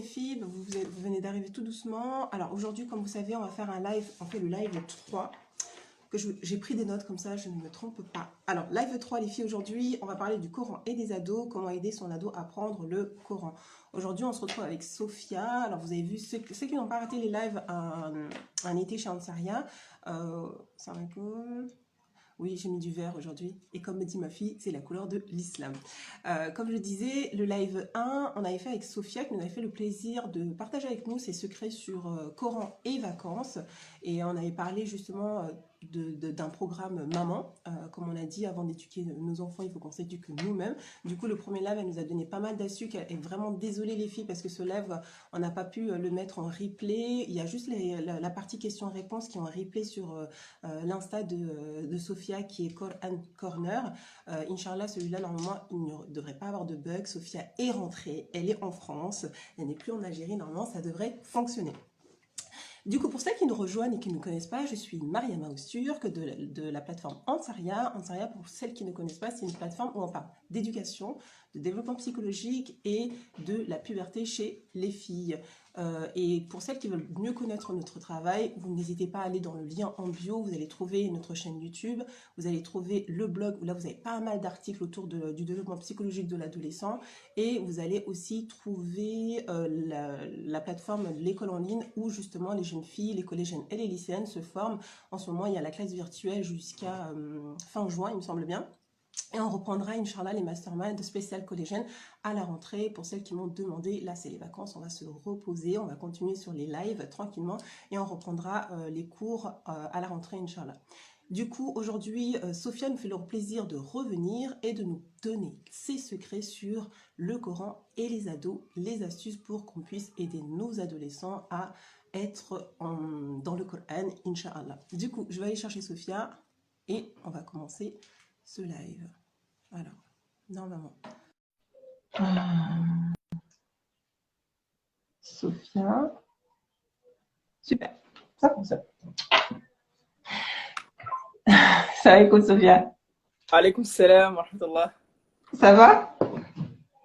filles, vous venez d'arriver tout doucement. Alors aujourd'hui, comme vous savez, on va faire un live, on fait le live 3, que j'ai pris des notes comme ça, je ne me trompe pas. Alors, live 3 les filles, aujourd'hui, on va parler du Coran et des ados, comment aider son ado à apprendre le Coran. Aujourd'hui, on se retrouve avec Sophia. Alors, vous avez vu, ceux qui n'ont pas raté les lives un été chez Ansaria, salam alaikum. Oui, j'ai mis du vert aujourd'hui. Et comme me dit ma fille, c'est la couleur de l'islam. Comme je disais, le live 1, on avait fait avec Sophia, qui nous avait fait le plaisir de partager avec nous ses secrets sur Coran et vacances. Et on avait parlé justement d'un programme maman. Comme on a dit, avant d'éduquer nos enfants, il faut qu'on s'éduque nous-mêmes. Du coup, le premier live, elle nous a donné pas mal d'astuces. Elle est vraiment désolée les filles, parce que ce live, on n'a pas pu le mettre en replay. Il y a juste la partie questions-réponses qui est en replay sur l'insta de Sophia, qui est Coran Corner. Inch'Allah, celui-là, normalement, il ne devrait pas avoir de bug. Sophia est rentrée, elle est en France, elle n'est plus en Algérie. Normalement, ça devrait fonctionner. Du coup, pour celles qui nous rejoignent et qui ne nous connaissent pas, je suis Mariama Ousturk de la plateforme Ansaria. Ansaria, pour celles qui ne connaissent pas, c'est une plateforme où on parle d'éducation, de développement psychologique et de la puberté chez les filles. Et pour celles qui veulent mieux connaître notre travail, vous n'hésitez pas à aller dans le lien en bio, vous allez trouver notre chaîne YouTube, vous allez trouver le blog où là vous avez pas mal d'articles autour du développement psychologique de l'adolescent, et vous allez aussi trouver la plateforme de l'école en ligne où justement les jeunes filles, les collégiennes et les lycéennes se forment. En ce moment, il y a la classe virtuelle jusqu'à fin juin, il me semble bien. Et on reprendra, Inch'Allah, les masterminds spéciales collégiennes à la rentrée. Pour celles qui m'ont demandé, là c'est les vacances, on va se reposer, on va continuer sur les lives tranquillement et on reprendra les cours à la rentrée, Inch'Allah. Du coup, aujourd'hui, Sophia nous fait le plaisir de revenir et de nous donner ses secrets sur le Coran et les ados, les astuces pour qu'on puisse aider nos adolescents à être dans le Coran, Inch'Allah. Du coup, je vais aller chercher Sophia et on va commencer ce live. Alors, normalement. Sophia. Super. Ça fonctionne. Ça écoute, Sophia. Alaykoum salam wa rahmatullah. Ça va?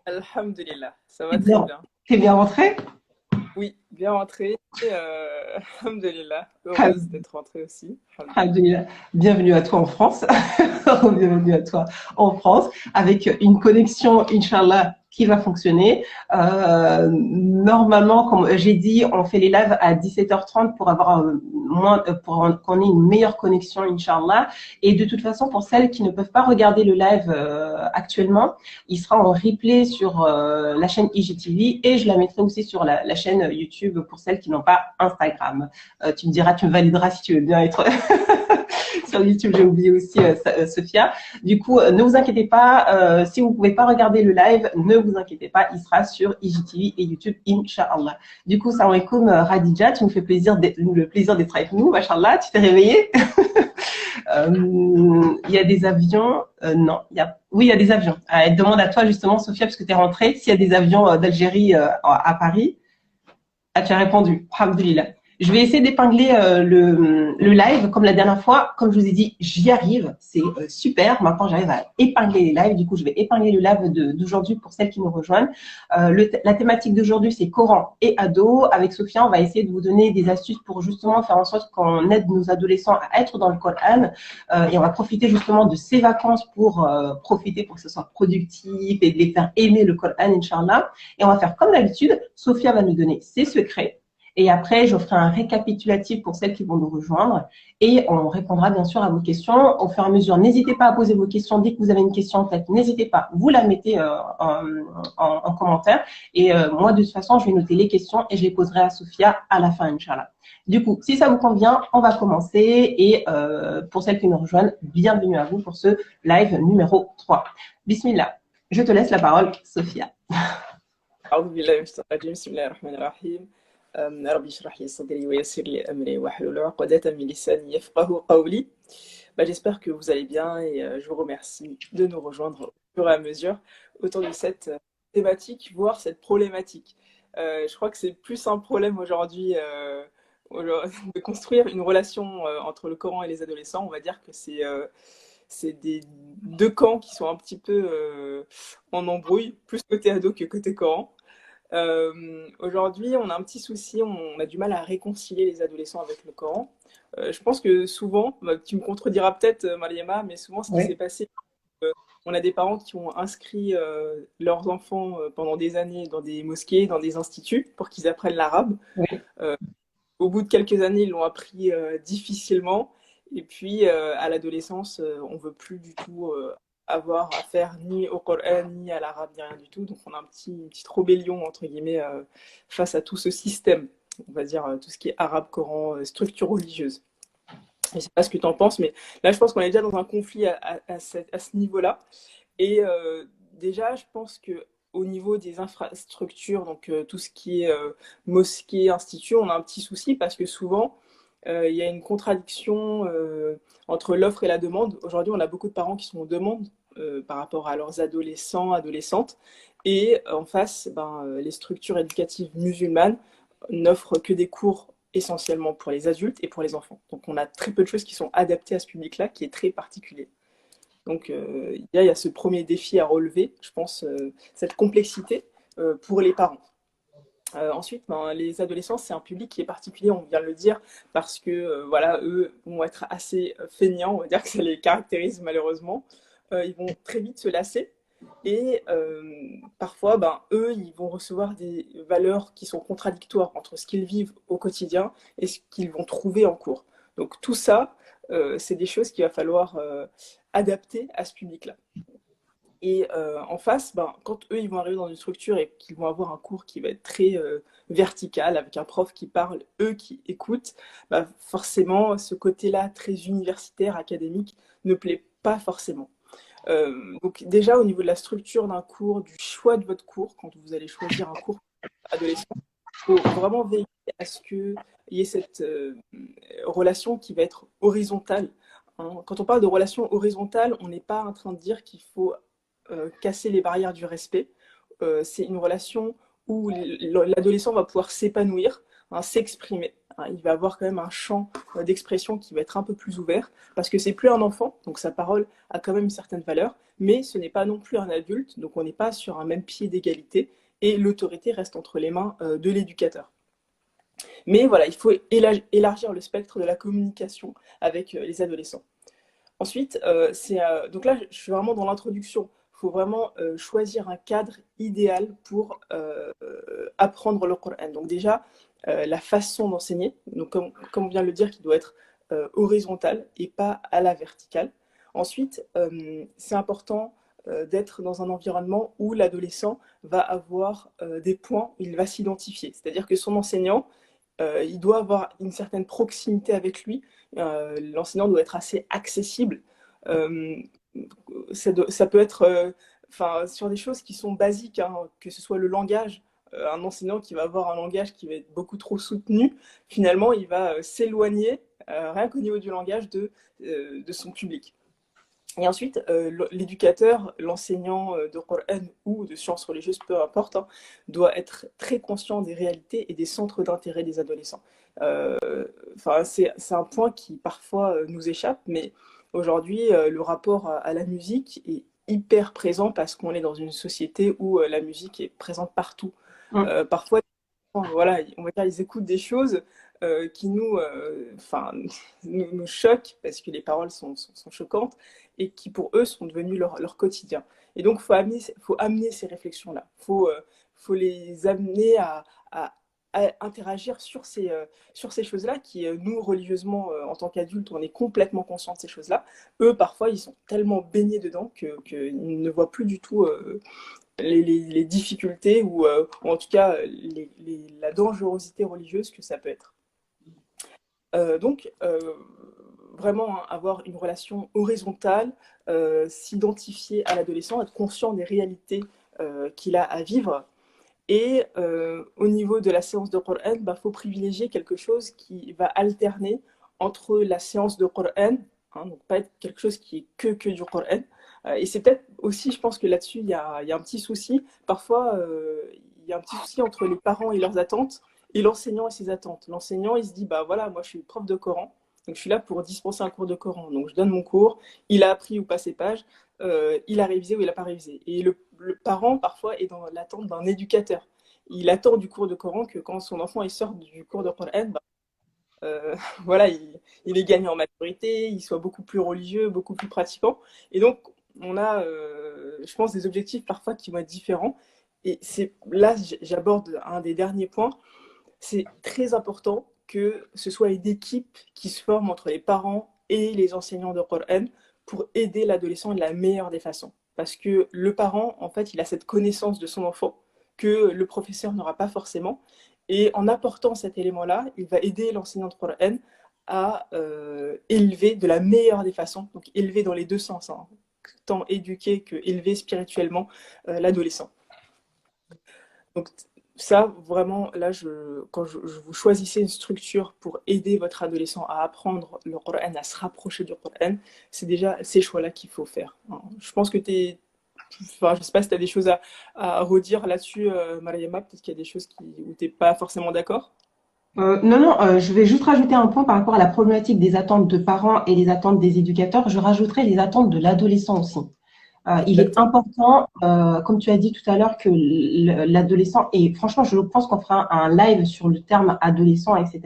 Alhamdulillah, ça va très bien. T'es bien rentrée? Oui, bien rentrée. Alhamdulillah, heureuse d'être rentrée aussi. Alhamdulillah. Bienvenue à toi en France. Bienvenue à toi en France, avec une connexion, Inch'Allah, qui va fonctionner. Normalement, comme j'ai dit, on fait les lives à 17h30 pour avoir pour qu'on ait une meilleure connexion, Inch'Allah. Et de toute façon, pour celles qui ne peuvent pas regarder le live actuellement, il sera en replay sur la chaîne IGTV, et je la mettrai aussi sur la chaîne YouTube pour celles qui n'ont pas Instagram. Tu me diras, tu me valideras si tu veux bien être sur YouTube. J'ai oublié aussi Sophia. Du coup, ne vous inquiétez pas, si vous ne pouvez pas regarder le live, ne vous inquiétez pas, il sera sur IGTV et YouTube, Inch'Allah. Du coup, salam alaikum Radija, tu me fais le plaisir d'être avec nous, Machallah, tu t'es réveillée. Il y a des avions, non, oui, il y a des avions. Elle demande à toi justement, Sophia, parce que tu es rentrée, s'il y a des avions d'Algérie à Paris. Ah, tu as répondu, alhamdoulilah. Je vais essayer d'épingler le live comme la dernière fois. Comme je vous ai dit, j'y arrive. C'est super. Maintenant, j'arrive à épingler les lives. Du coup, je vais épingler le live d'aujourd'hui pour celles qui nous rejoignent. La thématique d'aujourd'hui, c'est Coran et ados. Avec Sophia, on va essayer de vous donner des astuces pour justement faire en sorte qu'on aide nos adolescents à être dans le Coran. Et on va profiter justement de ces vacances pour profiter, pour que ce soit productif et de les faire aimer le Coran, Inch'Allah. Et on va faire comme d'habitude. Sophia va nous donner ses secrets. Et après, je ferai un récapitulatif pour celles qui vont nous rejoindre. Et on répondra bien sûr à vos questions au fur et à mesure. N'hésitez pas à poser vos questions. Dès que vous avez une question en tête, n'hésitez pas. Vous la mettez en commentaire. Et moi, de toute façon, je vais noter les questions et je les poserai à Sophia à la fin, Inch'Allah. Du coup, si ça vous convient, on va commencer. Et pour celles qui nous rejoignent, bienvenue à vous pour ce live numéro 3. Bismillah. Je te laisse la parole, Sophia. أعوذ بالله من الشيطان الرجيم بسم الله الرحمن الرحيم ربي اشرح لي صدري ويسر لي أمري واحلل عقدة من لساني يفقهوا قولي. J'espère que vous allez bien et je vous remercie de nous rejoindre au fur et à mesure autour de cette thématique, voire cette problématique. Je crois que c'est plus un problème aujourd'hui de construire une relation entre le Coran et les adolescents. On va dire que c'est des deux camps qui sont un petit peu en embrouille, plus côté ado que côté Coran. Aujourd'hui, on a un petit souci, on a du mal à réconcilier les adolescents avec le Coran. Je pense que souvent, bah, tu me contrediras peut-être, Mariama, mais souvent ce qui s'est Oui, passé, on a des parents qui ont inscrit leurs enfants pendant des années dans des mosquées, dans des instituts, pour qu'ils apprennent l'arabe. oui. Euh, Au bout de quelques années, ils l'ont appris difficilement. Et puis, à l'adolescence, on veut plus du tout avoir affaire ni au Coran, ni à l'arabe, ni rien du tout. Donc, on a une petite rébellion, entre guillemets, face à tout ce système. On va dire tout ce qui est arabe, Coran, structure religieuse. Je ne sais pas ce que tu en penses, mais là, je pense qu'on est déjà dans un conflit à ce niveau-là. Et déjà, je pense que au niveau des infrastructures, donc tout ce qui est mosquée, institut, on a un petit souci parce que souvent, il y a une contradiction entre l'offre et la demande. Aujourd'hui, on a beaucoup de parents qui sont en demande par rapport à leurs adolescents, adolescentes. Et en face, ben, les structures éducatives musulmanes n'offrent que des cours essentiellement pour les adultes et pour les enfants. Donc on a très peu de choses qui sont adaptées à ce public-là, qui est très particulier. Donc il y a ce premier défi à relever, je pense, cette complexité pour les parents. Ensuite, ben, les adolescents, c'est un public qui est particulier, on vient de le dire, parce que voilà, eux vont être assez feignants, on va dire que ça les caractérise malheureusement. Ils vont très vite se lasser et parfois, ben, eux, ils vont recevoir des valeurs qui sont contradictoires entre ce qu'ils vivent au quotidien et ce qu'ils vont trouver en cours. Donc tout ça, c'est des choses qu'il va falloir adapter à ce public-là. Et en face, ben, quand eux, ils vont arriver dans une structure et qu'ils vont avoir un cours qui va être très vertical, avec un prof qui parle, eux qui écoutent, ben, forcément, ce côté-là, très universitaire, académique, ne plaît pas forcément. Donc déjà, au niveau de la structure d'un cours, du choix de votre cours, quand vous allez choisir un cours adolescent, il faut vraiment veiller à ce qu'il y ait cette relation qui va être horizontale. Hein. Quand on parle de relation horizontale, on n'est pas en train de dire qu'il faut casser les barrières du respect. C'est une relation où l'adolescent va pouvoir s'épanouir, hein, s'exprimer. Hein. Il va avoir quand même un champ d'expression qui va être un peu plus ouvert, parce que c'est plus un enfant, donc sa parole a quand même une certaine valeur, mais ce n'est pas non plus un adulte, donc on n'est pas sur un même pied d'égalité, et l'autorité reste entre les mains de l'éducateur. Mais voilà, il faut élargir le spectre de la communication avec les adolescents. Ensuite, donc là, je suis vraiment dans l'introduction. Il faut vraiment choisir un cadre idéal pour apprendre le Coran. Donc déjà, la façon d'enseigner, donc comme on vient de le dire, qui doit être horizontale et pas à la verticale. Ensuite, c'est important d'être dans un environnement où l'adolescent va avoir des points où il va s'identifier. C'est-à-dire que son enseignant, il doit avoir une certaine proximité avec lui. L'enseignant doit être assez accessible. Euh, ça peut être sur des choses qui sont basiques, hein, que ce soit le langage. Un enseignant qui va avoir un langage qui va être beaucoup trop soutenu, finalement, il va s'éloigner, rien qu'au niveau du langage, de son public. Et ensuite, l'éducateur, l'enseignant de Coran ou de sciences religieuses, peu importe, hein, doit être très conscient des réalités et des centres d'intérêt des adolescents. Euh, c'est un point qui parfois nous échappe, mais aujourd'hui, le rapport à la musique est hyper présent parce qu'on est dans une société où la musique est présente partout. Hum. Parfois, voilà, on va dire, ils écoutent des choses qui nous choquent parce que les paroles sont choquantes et qui pour eux sont devenues leur quotidien. Et donc, faut amener ces réflexions-là. Faut les amener à interagir sur ces choses-là qui, nous, religieusement, en tant qu'adultes, on est complètement conscients de ces choses-là. Eux, parfois, ils sont tellement baignés dedans qu'ils ne voient plus du tout les difficultés ou en tout cas la dangerosité religieuse que ça peut être. Donc, vraiment hein, avoir une relation horizontale, s'identifier à l'adolescent, être conscient des réalités qu'il a à vivre. Et au niveau de la séance de Coran, bah, faut privilégier quelque chose qui va alterner entre la séance de Coran, hein, donc pas être quelque chose qui est que du Coran. Et c'est peut-être aussi, je pense que là-dessus, il y a un petit souci. Parfois, il y a un petit souci entre les parents et leurs attentes et l'enseignant et ses attentes. L'enseignant, il se dit, bah voilà, moi je suis prof de Coran, donc je suis là pour dispenser un cours de Coran. Donc je donne mon cours, il a appris ou pas ses pages, il a révisé ou il n'a pas révisé. Et le parent, parfois, est dans l'attente d'un éducateur. il attend du cours de Coran que quand son enfant il sort du cours de Coran, bah, voilà, il est gagné en maturité, il soit beaucoup plus religieux, beaucoup plus pratiquant. Et donc, on a, je pense, des objectifs parfois qui vont être différents. Et c'est là, j'aborde un des derniers points. C'est très important que ce soit une équipe qui se forme entre les parents et les enseignants de Coran pour aider l'adolescent de la meilleure des façons. Parce que le parent, en fait, il a cette connaissance de son enfant que le professeur n'aura pas forcément. Et en apportant cet élément-là, il va aider l'enseignant de Coran à élever de la meilleure des façons, donc élever dans les deux sens, hein, tant éduquer que élever spirituellement l'adolescent. Donc ça, vraiment, là, quand vous choisissez une structure pour aider votre adolescent à apprendre le Coran, à se rapprocher du Coran, c'est déjà ces choix-là qu'il faut faire, hein. Je pense que enfin, je ne sais pas si tu as des choses à redire là-dessus, Mariama, peut-être qu'il y a des choses où tu n'es pas forcément d'accord. Non, non, je vais juste rajouter un point par rapport à la problématique des attentes de parents et les attentes des éducateurs. Je rajouterai les attentes de l'adolescent aussi. Il est Exactement. important, comme tu as dit tout à l'heure, que l'adolescent, et franchement, je pense qu'on fera un live sur le terme adolescent, etc.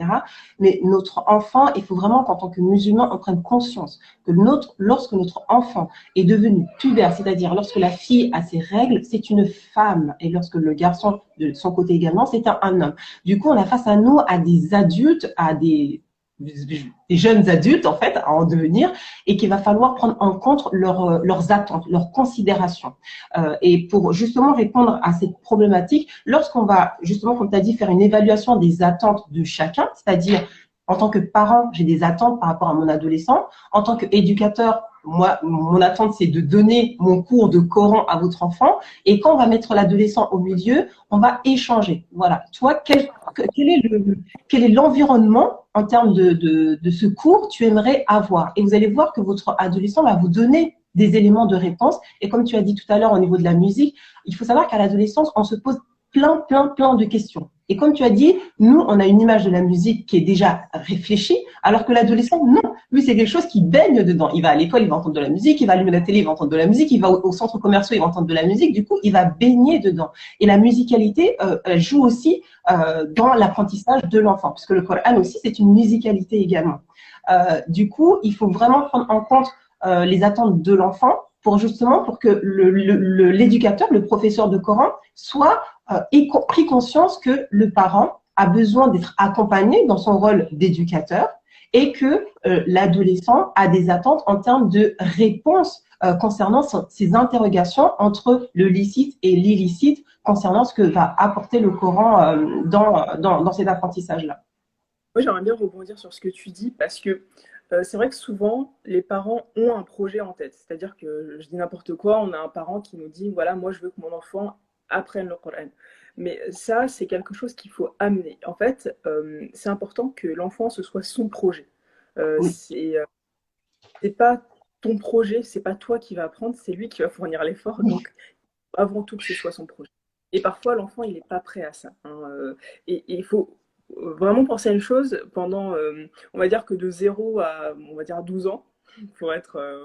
Mais notre enfant, il faut vraiment qu'en tant que musulman, on prenne conscience que lorsque notre enfant est devenu pubère, c'est-à-dire lorsque la fille a ses règles, c'est une femme, et lorsque le garçon, de son côté également, c'est un homme. Du coup, on a face à nous à des adultes, à des jeunes adultes, en fait, à en devenir, et qu'il va falloir prendre en compte leurs attentes, leurs considérations. Et pour justement répondre à cette problématique, lorsqu'on va justement, comme tu as dit, faire une évaluation des attentes de chacun, c'est-à-dire en tant que parent, j'ai des attentes par rapport à mon adolescent. En tant qu'éducateur, moi, mon attente, c'est de donner mon cours de Coran à votre enfant. Et quand on va mettre l'adolescent au milieu, on va échanger. Voilà. Toi, quel est l'environnement en termes de ce cours tu aimerais avoir? Et vous allez voir que votre adolescent va vous donner des éléments de réponse. Et comme tu as dit tout à l'heure au niveau de la musique, il faut savoir qu'à l'adolescence, on se pose plein de questions. Et comme tu as dit, nous, on a une image de la musique qui est déjà réfléchie, alors que l'adolescent, non. Lui, c'est quelque chose qui baigne dedans. Il va à l'école, il va entendre de la musique, il va allumer la télé, il va entendre de la musique, il va au centre commercial, il va entendre de la musique. Du coup, il va baigner dedans. Et la musicalité joue aussi dans l'apprentissage de l'enfant, puisque le Coran aussi, c'est une musicalité également. Du coup, il faut vraiment prendre en compte les attentes de l'enfant pour que l'éducateur, le professeur de Coran, soit ait pris conscience que le parent a besoin d'être accompagné dans son rôle d'éducateur et que l'adolescent a des attentes en termes de réponse concernant ces interrogations entre le licite et l'illicite concernant ce que va apporter le Coran dans cet apprentissage-là. Moi, j'aimerais bien rebondir sur ce que tu dis parce que c'est vrai que souvent, les parents ont un projet en tête. C'est-à-dire que, je dis n'importe quoi, on a un parent qui nous dit, voilà, moi, je veux que mon enfant apprenne le Coran. Mais ça, c'est quelque chose qu'il faut amener. En fait, c'est important que l'enfant, ce soit son projet. Oui. C'est pas ton projet, c'est pas toi qui vas apprendre, c'est lui qui va fournir l'effort. Donc, avant tout, que ce soit son projet. Et parfois, l'enfant, il n'est pas prêt à ça, hein. Et il faut vraiment penser à une chose pendant, on va dire que de 0 à, on va dire 12 ans, pour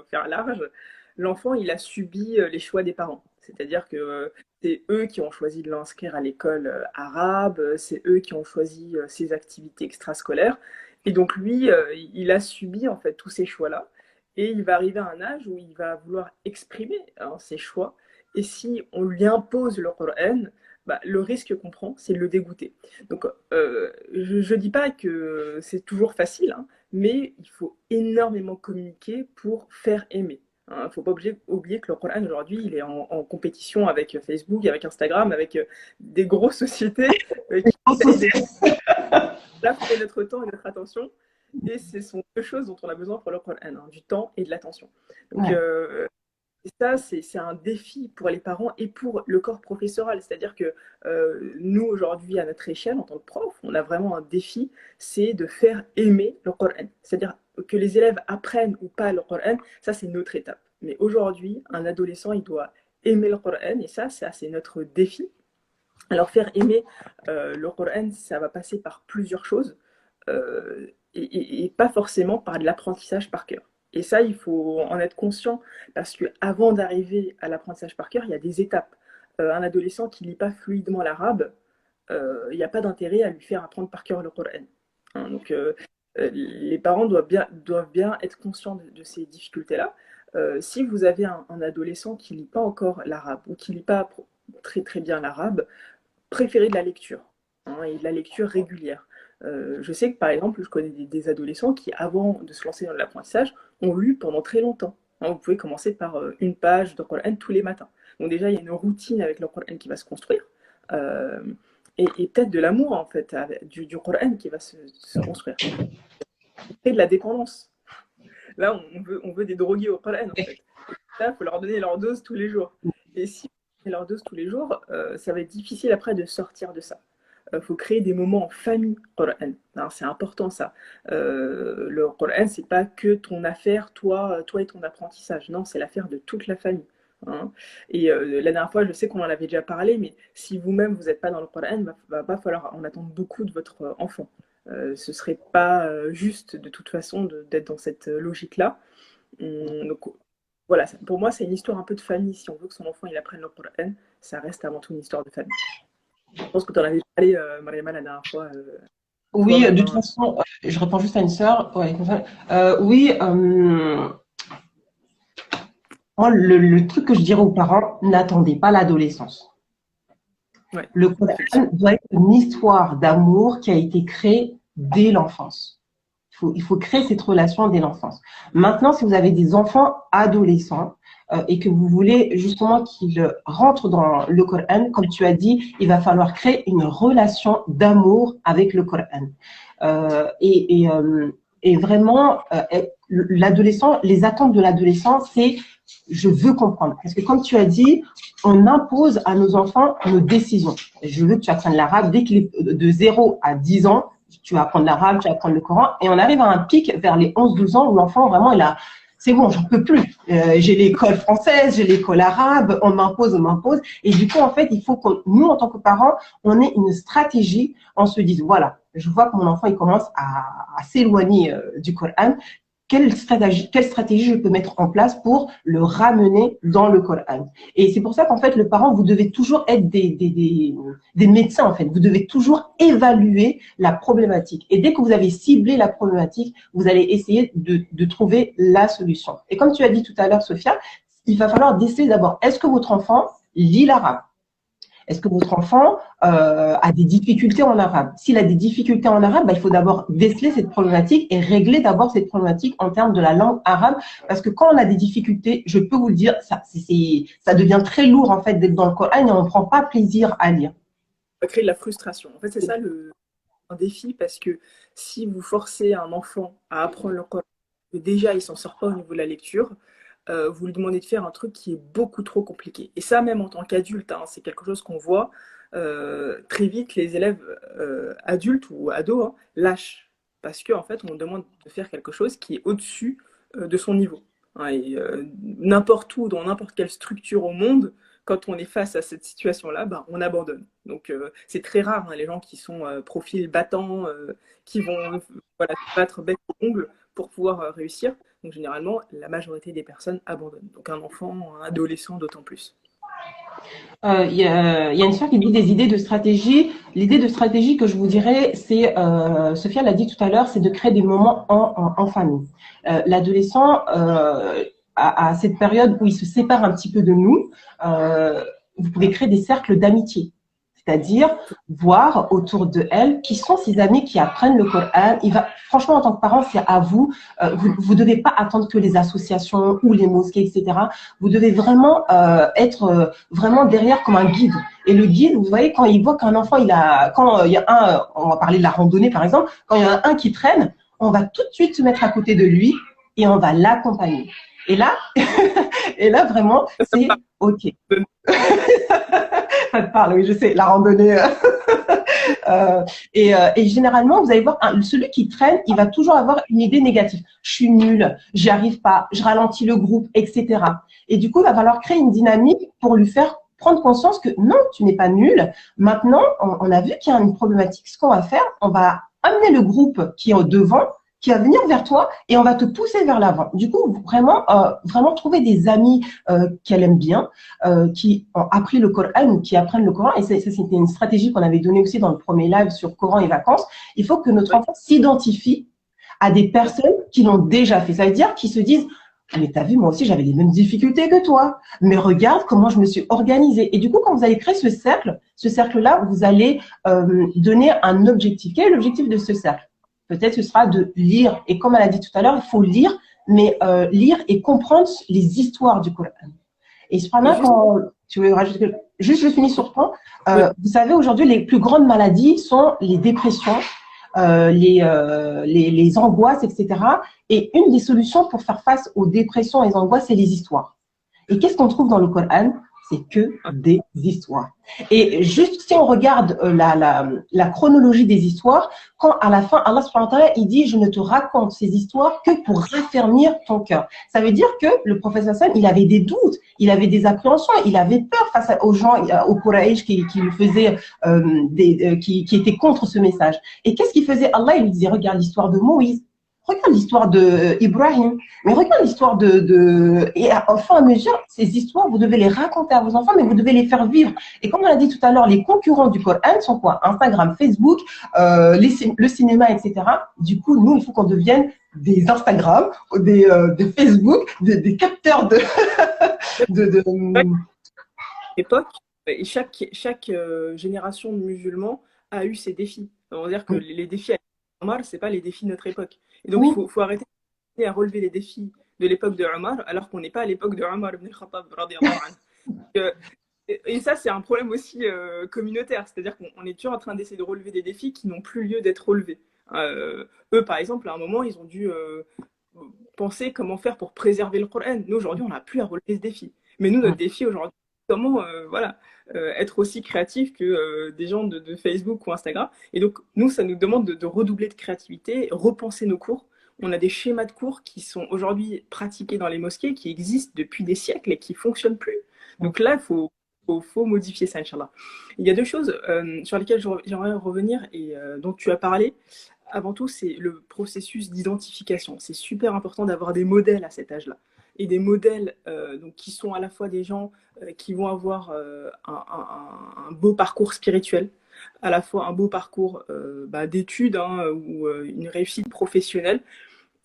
faire large, l'enfant, il a subi les choix des parents. C'est-à-dire que c'est eux qui ont choisi de l'inscrire à l'école arabe, c'est eux qui ont choisi ses activités extrascolaires. Et donc lui, il a subi en fait tous ces choix-là. Et il va arriver à un âge où il va vouloir exprimer, hein, ses choix. Et si on lui impose le Coran, bah, le risque qu'on prend, c'est de le dégoûter. Donc, je ne dis pas que c'est toujours facile, hein, mais il faut énormément communiquer pour faire aimer. Il ne faut pas oublier que le Coran, aujourd'hui, il est en compétition avec Facebook, avec Instagram, avec des grosses sociétés qui payent des gens pour affronter notre temps et notre attention. Et ce sont deux choses dont on a besoin pour le Coran, hein, du temps et de l'attention. Donc, Ouais. et ça, c'est un défi pour les parents et pour le corps professoral. C'est-à-dire que nous, aujourd'hui, à notre échelle, en tant que prof, on a vraiment un défi, c'est de faire aimer le Coran. C'est-à-dire que les élèves apprennent ou pas le Coran, ça, c'est notre étape. Mais aujourd'hui, un adolescent, il doit aimer le Coran, et ça, c'est notre défi. Alors, faire aimer le Coran, ça va passer par plusieurs choses, et pas forcément par de l'apprentissage par cœur. Et ça, il faut en être conscient, parce qu'avant d'arriver à l'apprentissage par cœur, il y a des étapes. Un adolescent qui ne lit pas fluidement l'arabe, il n'y a pas d'intérêt à lui faire apprendre par cœur le Coran. Hein, donc, les parents doivent bien être conscients de ces difficultés-là. Si vous avez un adolescent qui lit pas encore l'arabe ou qui lit pas très très bien l'arabe, préférez de la lecture, hein, et de la lecture régulière. Je sais que par exemple, je connais des adolescents qui, avant de se lancer dans l'apprentissage, ont lu pendant très longtemps. Hein, vous pouvez commencer par une page de Coran tous les matins. Donc déjà, il y a une routine avec le Coran qui va se construire. Euh, et peut-être de l'amour, en fait, du Coran qui va se construire. Et de la dépendance. Là, on veut des drogués au Coran, en fait. Là, il faut leur donner leur dose tous les jours. Et si on donne leur dose tous les jours, ça va être difficile après de sortir de ça. Il faut créer des moments en famille Coran. C'est important ça. Le Coran, c'est pas que ton affaire, toi et ton apprentissage. Non, c'est l'affaire de toute la famille. Hein. Et la dernière fois, je sais qu'on en avait déjà parlé, mais si vous-même vous n'êtes pas dans le Coran, il va pas falloir en attendre beaucoup de votre enfant. Ce serait pas juste de toute façon d'être dans cette logique-là. Donc voilà, pour moi, c'est une histoire un peu de famille. Si on veut que son enfant il apprenne le Coran, ça reste avant tout une histoire de famille. Je pense que tu en avais parlé, Mariama, la dernière fois. Oui, de toute façon, je réponds juste à une sœur. Ouais, oui, moi, le truc que je dirais aux parents, n'attendez pas l'adolescence. Ouais, le Coran doit être une histoire d'amour qui a été créée dès l'enfance. Il faut créer cette relation dès l'enfance. Maintenant, si vous avez des enfants adolescents et que vous voulez justement qu'ils rentrent dans le Coran, comme tu as dit, il va falloir créer une relation d'amour avec le Coran. Et vraiment, l'adolescent, les attentes de l'adolescent, c'est je veux comprendre. Parce que comme tu as dit, on impose à nos enfants nos décisions. Je veux que tu apprennes l'arabe dès qu'il est de 0 à 10 ans. Tu vas apprendre l'arabe, tu vas apprendre le Coran. Et on arrive à un pic vers les 11-12 ans où l'enfant, vraiment, il a, c'est bon, j'en peux plus. J'ai l'école française, j'ai l'école arabe, on m'impose, on m'impose. Et du coup, en fait, il faut que nous, en tant que parents, on ait une stratégie. On se dise, voilà, je vois que mon enfant, il commence à s'éloigner du Coran. Quelle stratégie je peux mettre en place pour le ramener dans le Coran. Et c'est pour ça qu'en fait, le parent, vous devez toujours être des médecins, en fait. Vous devez toujours évaluer la problématique. Et dès que vous avez ciblé la problématique, vous allez essayer de trouver la solution. Et comme tu as dit tout à l'heure, Sophia, il va falloir déceler d'abord, est-ce que votre enfant lit l'arabe? Est-ce que votre enfant a des difficultés en arabe? S'il a des difficultés en arabe, il faut d'abord déceler cette problématique et régler d'abord cette problématique en termes de la langue arabe. Parce que quand on a des difficultés, je peux vous le dire, ça devient très lourd en fait d'être dans le Coran et on ne prend pas plaisir à lire. Ça crée de la frustration. En fait, c'est ça un défi, parce que si vous forcez un enfant à apprendre le Coran, que déjà il ne s'en sort pas au niveau de la lecture, vous lui demandez de faire un truc qui est beaucoup trop compliqué. Et ça, même en tant qu'adulte, hein, c'est quelque chose qu'on voit très vite, les élèves adultes ou ados lâchent. Parce qu'en fait, on demande de faire quelque chose qui est au-dessus de son niveau. Hein, et n'importe où, dans n'importe quelle structure au monde, quand on est face à cette situation-là, on abandonne. Donc, c'est très rare, hein, les gens qui sont profils battants, qui vont voilà, se battre bec et ongle pour pouvoir réussir. Donc, généralement, la majorité des personnes abandonnent. Donc, un enfant, un adolescent, d'autant plus. Il y a une sœur qui dit des idées de stratégie. L'idée de stratégie que je vous dirais, c'est, Sophia l'a dit tout à l'heure, c'est de créer des moments en famille. L'adolescent, à cette période où il se sépare un petit peu de nous, vous pouvez créer des cercles d'amitié. C'est-à-dire voir autour de elle qui sont ses amis qui apprennent le Coran. Franchement, en tant que parent, c'est à vous. Vous devez pas attendre que les associations ou les mosquées, etc. Vous devez vraiment être vraiment derrière comme un guide. Et le guide, vous voyez, quand il voit qu'un enfant, quand il y a on va parler de la randonnée par exemple, quand il y en a un qui traîne, on va tout de suite se mettre à côté de lui et on va l'accompagner. Et là, vraiment, c'est OK. Ça te parle, oui, je sais, la randonnée. Et généralement, vous allez voir, celui qui traîne, il va toujours avoir une idée négative. Je suis nulle, j'y arrive pas, je ralentis le groupe, etc. Et du coup, il va falloir créer une dynamique pour lui faire prendre conscience que non, tu n'es pas nul. Maintenant, on a vu qu'il y a une problématique. Ce qu'on va faire, on va amener le groupe qui est au devant qui va venir vers toi et on va te pousser vers l'avant. Du coup, vraiment trouver des amis qu'elle aime bien, qui ont appris le Coran ou qui apprennent le Coran. Et ça, c'était une stratégie qu'on avait donnée aussi dans le premier live sur Coran et vacances. Il faut que notre Ouais. enfant s'identifie à des personnes qui l'ont déjà fait. Ça veut dire qu'ils se disent, mais t'as vu, moi aussi, j'avais les mêmes difficultés que toi. Mais regarde comment je me suis organisée. Et du coup, quand vous allez créer ce cercle-là, vous allez donner un objectif. Quel est l'objectif de ce cercle? Peut-être ce sera de lire. Et comme elle a dit tout à l'heure, il faut lire, mais lire et comprendre les histoires du Coran. Et Et cependant, juste, quand tu veux rajouter, juste je finis sur ce point. ouais, Vous savez, aujourd'hui, les plus grandes maladies sont les dépressions, les angoisses, etc. Et une des solutions pour faire face aux dépressions et aux angoisses, c'est les histoires. Et qu'est-ce qu'on trouve dans le Coran? C'est que des histoires. Et juste si on regarde la chronologie des histoires, quand à la fin, Allah subhanahu wa ta'ala, il dit, je ne te raconte ces histoires que pour raffermir ton cœur. Ça veut dire que le prophète Hassan, il avait des doutes, il avait des appréhensions, il avait peur face aux gens, aux Quraysh qui lui faisaient, qui étaient contre ce message. Et qu'est-ce qu'il faisait? Allah, il lui disait, regarde l'histoire de Moïse. Regarde l'histoire d'Ibrahim, mais regarde l'histoire Et au fur et à mesure, ces histoires, vous devez les raconter à vos enfants, mais vous devez les faire vivre. Et comme on l'a dit tout à l'heure, les concurrents du Coran sont quoi? Instagram, Facebook, le cinéma, etc. Du coup, nous, il faut qu'on devienne des Instagram, des Facebook, des capteurs de... chaque époque, et chaque génération de musulmans a eu ses défis. On va dire que les défis à Omar, c'est pas les défis de notre époque. Et donc, Oui, faut arrêter à relever les défis de l'époque de Omar, alors qu'on n'est pas à l'époque de Omar ibn al-Khattab, radiyallahu anhu. Euh, et ça, c'est un problème aussi communautaire, c'est-à-dire qu'on est toujours en train d'essayer de relever des défis qui n'ont plus lieu d'être relevés. Eux, par exemple, à un moment, ils ont dû penser comment faire pour préserver le Coran. Nous, aujourd'hui, on n'a plus à relever ce défi. Mais nous, notre défi aujourd'hui, comment voilà, être aussi créatif que des gens de Facebook ou Instagram. Et donc, nous, ça nous demande de redoubler de créativité, repenser nos cours. On a des schémas de cours qui sont aujourd'hui pratiqués dans les mosquées, qui existent depuis des siècles et qui ne fonctionnent plus. Donc là, faut modifier ça, Inch'Allah. Il y a deux choses sur lesquelles j'aimerais revenir et dont tu as parlé. Avant tout, c'est le processus d'identification. C'est super important d'avoir des modèles à cet âge-là. Et des modèles donc, qui sont à la fois des gens qui vont avoir un beau parcours spirituel, à la fois un beau parcours d'études ou une réussite professionnelle.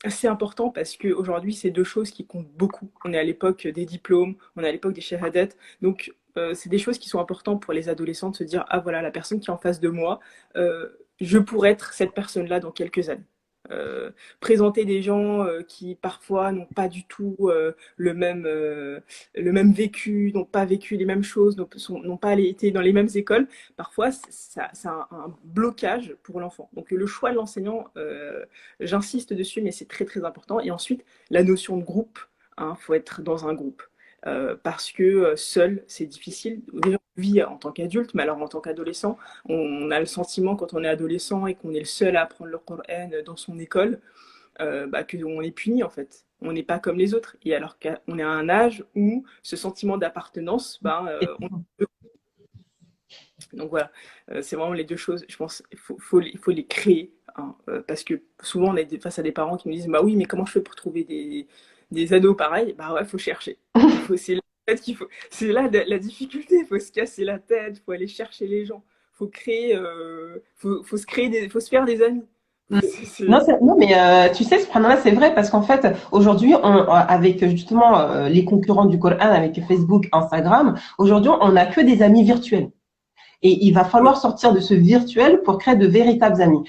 C'est important parce qu'aujourd'hui, c'est deux choses qui comptent beaucoup. On est à l'époque des diplômes, on est à l'époque des shahadat. Donc, c'est des choses qui sont importantes pour les adolescents de se dire, ah voilà, la personne qui est en face de moi, je pourrais être cette personne-là dans quelques années. Présenter des gens qui parfois n'ont pas du tout le même vécu, n'ont pas vécu les mêmes choses, n'ont pas été dans les mêmes écoles, parfois c'est un blocage pour l'enfant. Donc le choix de l'enseignant, j'insiste dessus, mais c'est très très important. Et ensuite, la notion de groupe, il faut être dans un groupe. Parce que seul, c'est difficile. Déjà, on vit en tant qu'adulte, mais alors en tant qu'adolescent, on a le sentiment quand on est adolescent et qu'on est le seul à apprendre le Coran dans son école, qu'on est puni en fait. On n'est pas comme les autres. Et alors qu'on est à un âge où ce sentiment d'appartenance, donc voilà, c'est vraiment les deux choses. Je pense qu'il faut les créer. Parce que souvent, on est face à des parents qui nous disent, bah oui, mais comment je fais pour trouver des ados pareils? Bah ouais, il faut chercher. C'est là, en fait, c'est là la difficulté. Il faut se casser la tête, il faut aller chercher les gens. Il faut créer, faut se créer faut se faire des amis. non, non, mais tu sais, ce là c'est vrai parce qu'en fait, aujourd'hui, avec justement les concurrents du Coran, avec Facebook, Instagram, aujourd'hui, on n'a que des amis virtuels. Et il va Oui, falloir sortir de ce virtuel pour créer de véritables amis.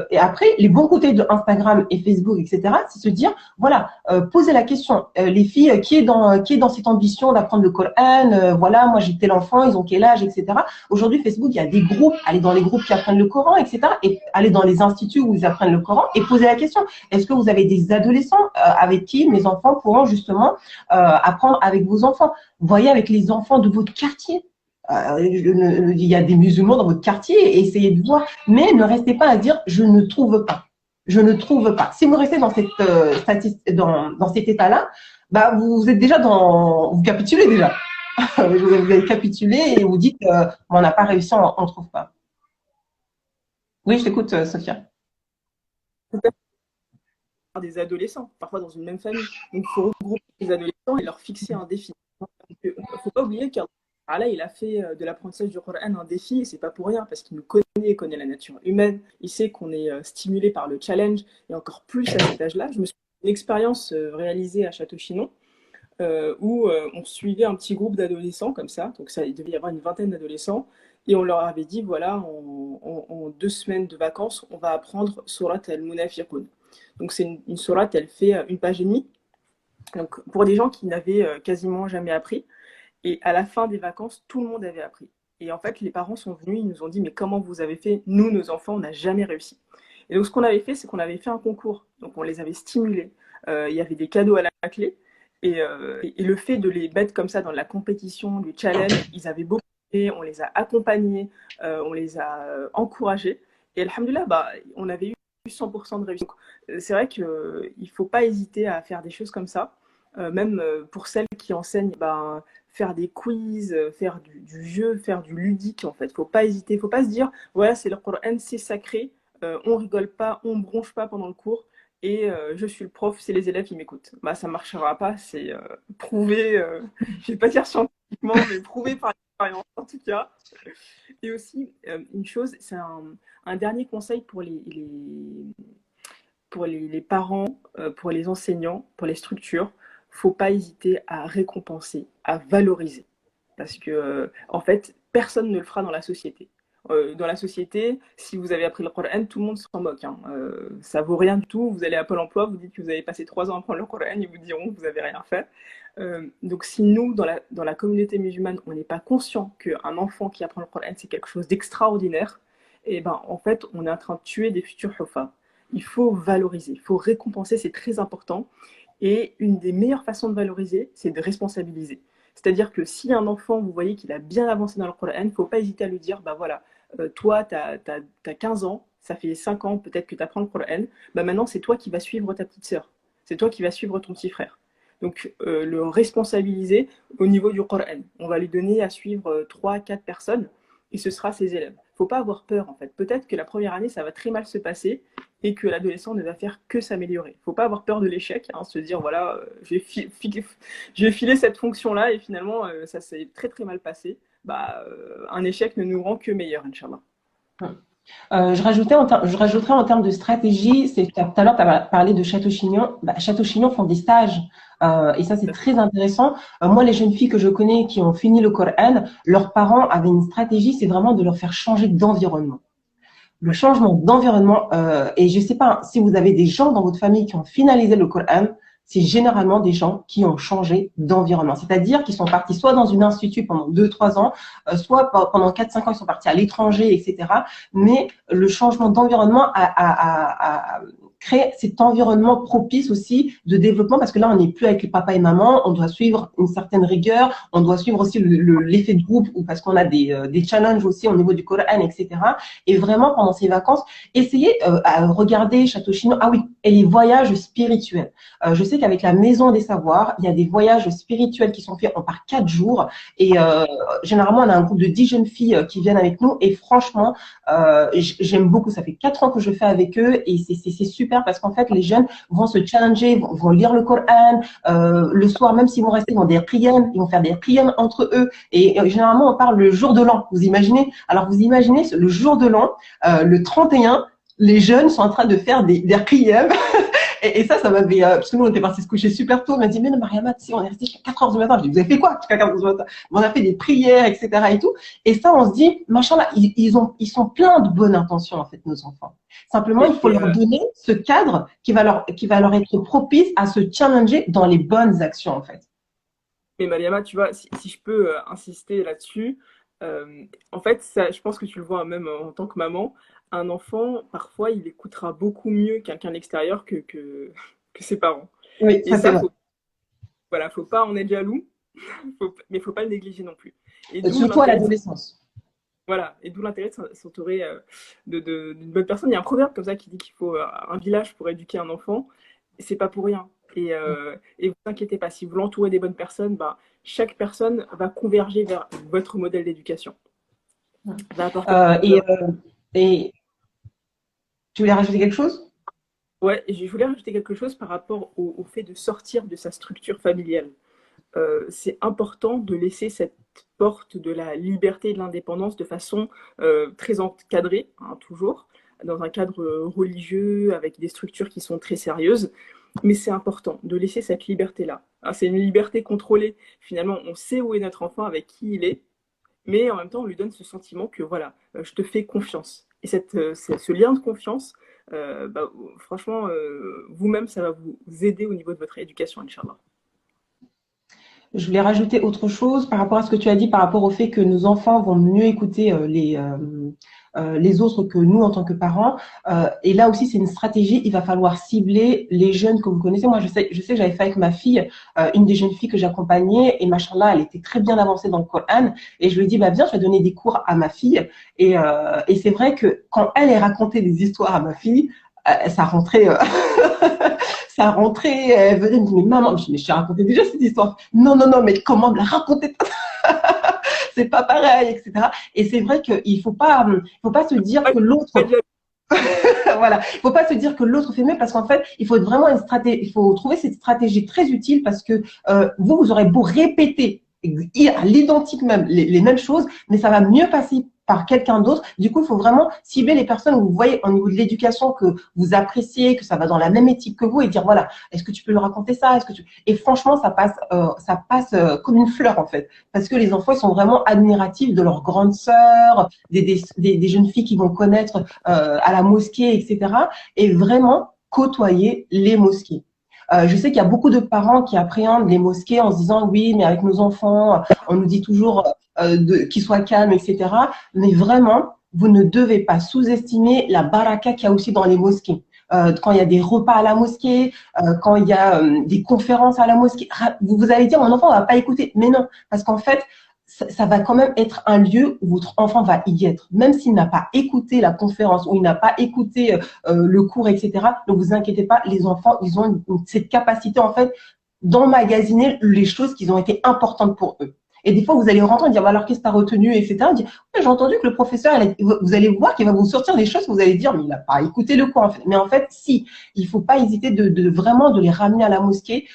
Et après, les bons côtés de Instagram et Facebook, etc., c'est se dire, voilà, poser la question, les filles, qui est dans cette ambition d'apprendre le Coran, voilà, moi j'étais l'enfant, ils ont quel âge, etc. Aujourd'hui, Facebook, il y a des groupes, aller dans les groupes qui apprennent le Coran, etc., et aller dans les instituts où ils apprennent le Coran et poser la question, est-ce que vous avez des adolescents avec qui mes enfants pourront justement apprendre avec vos enfants? Voyez avec les enfants de votre quartier. Il y a des musulmans dans votre quartier, et essayez de voir, mais ne restez pas à dire je ne trouve pas. Je ne trouve pas. Si vous restez dans dans cet état-là, bah vous êtes déjà vous capitulez déjà. Vous avez capitulé et vous dites on n'a pas réussi, on ne trouve pas. Oui, je t'écoute, Sophia. des adolescents, parfois dans une même famille. Donc, il faut regrouper les adolescents et leur fixer un défi. Il ne faut pas oublier qu'Allah, il a fait de l'apprentissage du Coran un défi, et c'est pas pour rien, parce qu'il nous connaît, il connaît la nature humaine, il sait qu'on est stimulé par le challenge, et encore plus à cet âge-là. Je me suis fait une expérience réalisée à Château-Chinon, où on suivait un petit groupe d'adolescents comme ça, donc ça, il devait y avoir une vingtaine d'adolescents, et on leur avait dit, voilà, en 2 semaines de vacances, on va apprendre Surat al-Munafiqun. Donc c'est une sourate, elle fait 1 page et demie, donc pour des gens qui n'avaient quasiment jamais appris, et à la fin des vacances, tout le monde avait appris. Et en fait, les parents sont venus, ils nous ont dit, mais comment vous avez fait? Nous, nos enfants, on n'a jamais réussi. Et donc ce qu'on avait fait, c'est qu'on avait fait un concours, donc on les avait stimulés, il y avait des cadeaux à la clé, et le fait de les mettre comme ça dans la compétition, du challenge, ils avaient beaucoup aidé, on les a accompagnés, on les a encouragés. Et alhamdoulilah, bah, on avait eu 100% de réussite. C'est vrai qu'il ne faut pas hésiter à faire des choses comme ça. Même pour celles qui enseignent, ben, faire des quiz, faire du jeu, faire du ludique en fait. Faut pas hésiter, faut pas se dire voilà c'est le Coran, c'est sacré, on rigole pas, on bronche pas pendant le cours et je suis le prof, c'est les élèves qui m'écoutent. Bah ça marchera pas, c'est prouvé, je vais pas dire scientifiquement, mais prouvé par l'expérience en tout cas. Et aussi une chose, c'est un dernier conseil pour les parents, pour les enseignants, pour les structures, faut pas hésiter à récompenser, à valoriser. Parce que, en fait, personne ne le fera dans la société. Dans la société, si vous avez appris le Coran, tout le monde s'en moque. Hein. Ça vaut rien du tout. Vous allez à Pôle emploi, vous dites que vous avez passé 3 ans à apprendre le Coran, ils vous diront que vous n'avez rien fait. Donc si nous, dans la communauté musulmane, on n'est pas conscient qu'un enfant qui apprend le Coran, c'est quelque chose d'extraordinaire, et ben, en fait, on est en train de tuer des futurs huffaz. Il faut valoriser, il faut récompenser, c'est très important. Et une des meilleures façons de valoriser, c'est de responsabiliser. C'est-à-dire que si un enfant, vous voyez qu'il a bien avancé dans le Coran, il ne faut pas hésiter à lui dire, bah voilà, toi, tu as 15 ans, ça fait 5 ans peut-être que tu apprends le Coran, bah maintenant c'est toi qui vas suivre ta petite sœur, c'est toi qui vas suivre ton petit frère. Donc le responsabiliser au niveau du Coran. On va lui donner à suivre 3, 4 personnes, et ce sera ses élèves. Il ne faut pas avoir peur en fait. Peut-être que la première année, ça va très mal se passer, et que l'adolescent ne va faire que s'améliorer. Il ne faut pas avoir peur de l'échec, hein, se dire voilà, je vais filer cette fonction-là et finalement ça s'est très très mal passé. Bah, un échec ne nous rend que meilleur, Inch'Allah. Je rajouterais en termes de stratégie, c'est tout à l'heure, tu as parlé de Château-Chinon. Bah, Château-Chinon font des stages et ça, c'est très intéressant. Moi, les jeunes filles que je connais qui ont fini le Coran, leurs parents avaient une stratégie, c'est vraiment de leur faire changer d'environnement. Le changement d'environnement, et je sais pas si vous avez des gens dans votre famille qui ont finalisé le Coran, c'est généralement des gens qui ont changé d'environnement. C'est-à-dire qu'ils sont partis soit dans une institut pendant 2-3 ans, soit pendant 4-5 ans, ils sont partis à l'étranger, etc. Mais le changement d'environnement a créé cet environnement propice aussi de développement parce que là, on n'est plus avec les papas et maman, on doit suivre une certaine rigueur, on doit suivre aussi l'effet de groupe ou parce qu'on a des challenges aussi au niveau du Coran, etc. Et vraiment, pendant ces vacances, essayez à regarder Château-Chinon. Ah oui, et les voyages spirituels. Je sais qu'avec la Maison des Savoirs, il y a des voyages spirituels qui sont faits. On part 4 jours et généralement, on a un groupe de 10 jeunes filles qui viennent avec nous et franchement, j'aime beaucoup. Ça fait 4 ans que je fais avec eux et c'est super parce qu'en fait, les jeunes vont se challenger, vont lire le Coran. Le soir, même s'ils vont rester dans des qiyam, ils vont faire des qiyam entre eux. Et généralement, on parle le jour de l'an. Vous imaginez? Alors, vous imaginez le jour de l'an, le 31, les jeunes sont en train de faire des qiyam. Et ça m'avait, parce que nous, on était partis se coucher super tôt. On m'a dit, mais non, Mariama, tu sais, on est resté jusqu'à 4 heures du matin. Je dis, vous avez fait quoi jusqu'à 4 heures du matin? On a fait des prières, etc. et tout. Et ça, on se dit, machallah, ils sont pleins de bonnes intentions, en fait, nos enfants. Simplement, il faut leur donner ce cadre qui va leur être propice à se challenger dans les bonnes actions, en fait. Mais Mariama, tu vois, si je peux insister là-dessus, en fait, ça, je pense que tu le vois même en tant que maman, un enfant, parfois, il écoutera beaucoup mieux quelqu'un de l'extérieur que ses parents. Oui, Et ça, c'est ça, vrai. voilà, faut pas en être jaloux, mais faut pas le négliger non plus. Et d'où Surtout à l'intérêt, l'adolescence. voilà, et d'où l'intérêt de s'entourer d'une bonne personne. Il y a un proverbe comme ça qui dit qu'il faut un village pour éduquer un enfant. Et c'est pas pour rien. Et vous inquiétez pas, si vous l'entourez des bonnes personnes, bah, chaque personne va converger vers votre modèle d'éducation. Va apporter. Euh, et, euh, et tu voulais rajouter quelque chose? Ouais, et je voulais rajouter quelque chose par rapport au fait de sortir de sa structure familiale. C'est important de laisser cette porte de la liberté et de l'indépendance de façon très encadrée, hein, toujours, dans un cadre religieux, avec des structures qui sont très sérieuses. Mais c'est important de laisser cette liberté-là. Hein, c'est une liberté contrôlée. Finalement, on sait où est notre enfant, avec qui il est, mais en même temps, on lui donne ce sentiment que voilà, je te fais confiance. Et ce lien de confiance, bah, franchement, vous-même, ça va vous aider au niveau de votre éducation, Inch'Allah. Je voulais rajouter autre chose par rapport à ce que tu as dit, par rapport au fait que nos enfants vont mieux écouter les autres que nous en tant que parents. Et là aussi, c'est une stratégie. Il va falloir cibler les jeunes que vous connaissez. Moi, je sais que j'avais fait avec ma fille, une des jeunes filles que j'accompagnais, et machallah, elle était très bien avancée dans le Coran. Et je lui ai dit, bah viens, je vais donner des cours à ma fille. Et c'est vrai que quand elle est raconté des histoires à ma fille, ça rentrait, ça rentrait, elle venait me dire, mais maman, je t'ai raconté déjà cette histoire. Non, non, non, mais comment me la raconter? C'est pas pareil, etc. Et c'est vrai qu'il faut pas se dire que l'autre, voilà, il faut pas se dire que l'autre fait mieux parce qu'en fait, il faut vraiment une stratégie, il faut trouver cette stratégie très utile parce que vous aurez beau répéter à l'identique même les mêmes choses, mais ça va mieux passer par quelqu'un d'autre. Du coup, il faut vraiment cibler les personnes où vous voyez au niveau de l'éducation que vous appréciez, que ça va dans la même éthique que vous et dire voilà, est-ce que tu peux lui raconter ça? Est-ce que tu... Et franchement, ça passe comme une fleur en fait, parce que les enfants ils sont vraiment admiratifs de leurs grandes sœurs, des jeunes filles qui vont connaître à la mosquée, etc. Et vraiment côtoyer les mosquées. Je sais qu'il y a beaucoup de parents qui appréhendent les mosquées en se disant oui, mais avec nos enfants, on nous dit toujours qu'ils soient calmes, etc. Mais vraiment, vous ne devez pas sous-estimer la baraka qu'il y a aussi dans les mosquées. Quand il y a des repas à la mosquée, quand il y a des conférences à la mosquée, vous allez dire mon enfant va pas écouter, mais non, parce qu'en fait ça va quand même être un lieu où votre enfant va y être, même s'il n'a pas écouté la conférence ou il n'a pas écouté le cours, etc. Ne vous inquiétez pas, les enfants, ils ont cette capacité en fait d'emmagasiner les choses qui ont été importantes pour eux. Et des fois, vous allez rentrer et dire, bah alors qu'est-ce que tu as retenu, etc. Dire, ouais, j'ai entendu que le professeur, vous allez voir qu'il va vous sortir des choses que vous allez dire, mais il n'a pas écouté le cours en fait. Mais en fait, si, il faut pas hésiter de vraiment de les ramener à la mosquée.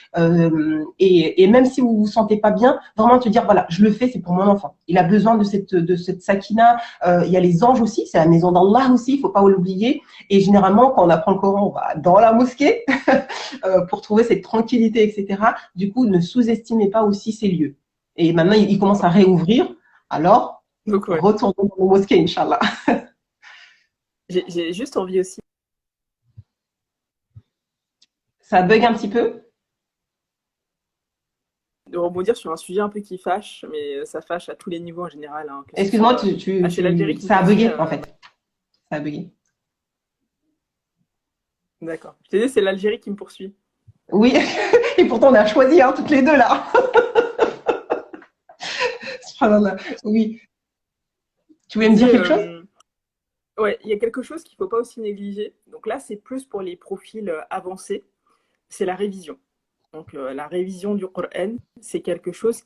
Et même si vous vous sentez pas bien, vraiment te dire, voilà, je le fais, c'est pour mon enfant. Il a besoin de cette sakina. Il y a les anges aussi, c'est la maison d'Allah aussi, il faut pas l'oublier. Et généralement, quand on apprend le Coran, on va dans la mosquée pour trouver cette tranquillité, etc. Du coup, ne sous-estimez pas aussi ces lieux. Et maintenant, il commence à réouvrir. Alors, Donc, ouais. retournons dans nos mosquées, Inch'Allah. J'ai juste envie aussi Ça bug un petit peu? de rebondir sur un sujet un peu qui fâche, mais ça fâche à tous les niveaux en général. Hein, Excuse-moi, c'est l'Algérie qui ça a me bugué, poursuit, en fait. Ça a bugué. D'accord. Je te disais, c'est l'Algérie qui me poursuit. Oui, et pourtant, on a choisi, hein, toutes les deux, là. Subhanallah. Oui. Tu voulais me dire quelque chose? Ouais, il y a quelque chose qu'il ne faut pas aussi négliger. Donc là, c'est plus pour les profils avancés, c'est la révision. Donc la révision du Coran, c'est quelque chose